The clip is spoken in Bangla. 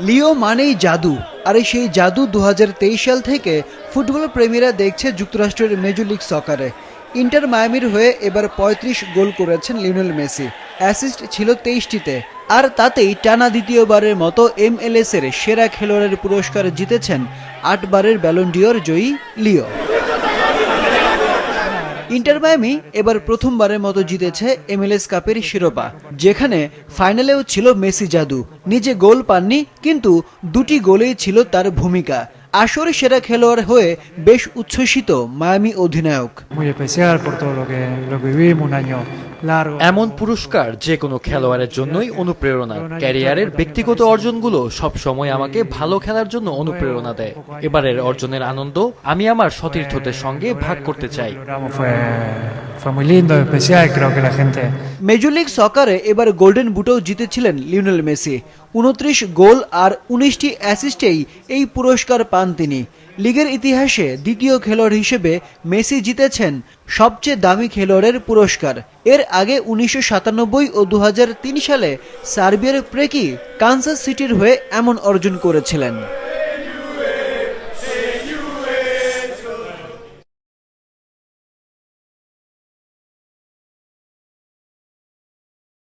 লিও মানেই জাদু, আর সেই জাদু 2023 সাল থেকে ফুটবল প্রেমীরা দেখছে যুক্তরাষ্ট্রের মেজর লিগ সকারে। ইন্টার মায়ামির হয়ে এবার 35 গোল করেছেন লিওনেল মেসি, অ্যাসিস্ট ছিল 23টিতে, আর তাতেই টানা দ্বিতীয়বারের মতো MLS এর সেরা খেলোয়াড়ের পুরস্কার জিতেছেন 8 বারের ব্যালন ডিওর জয়ী লিও। ইন্টার মায়ামি এবার প্রথমবারের মতো জিতেছে MLS কাপের শিরোপা, যেখানে ফাইনালেও ছিল মেসি জাদু। নিজে গোল পাননি, কিন্তু দুটি গোলেই ছিল তার ভূমিকা। আসরে সেরা খেলোয়াড় হয়ে বেশ উচ্ছ্বসিত মায়ামি অধিনায়ক। এমন পুরস্কার যে কোনো খেলোয়াড়ের জন্যই অনুপ্রেরণা। ক্যারিয়ারের ব্যক্তিগত অর্জনগুলো সব সময় আমাকে ভালো খেলার জন্য অনুপ্রেরণা দেয়। এবারের অর্জনের আনন্দ আমি আমার সতীর্থদের সঙ্গে ভাগ করতে চাই। মেজর লিগ সকারে এবার গোল্ডেন বুটও জিতেছিলেন লিওনেল মেসি। 29 গোল আর 19টি অ্যাসিস্টেই এই পুরস্কার পান তিনি। লিগের ইতিহাসে দ্বিতীয় খেলোয়াড় হিসেবে মেসি জিতেছেন সবচেয়ে দামি খেলোয়াড়ের পুরস্কার। এর আগে 1997 ও 2003 সালে সার্বিয়ার প্রেকি কানসাস সিটির হয়ে এমন অর্জন করেছিলেন।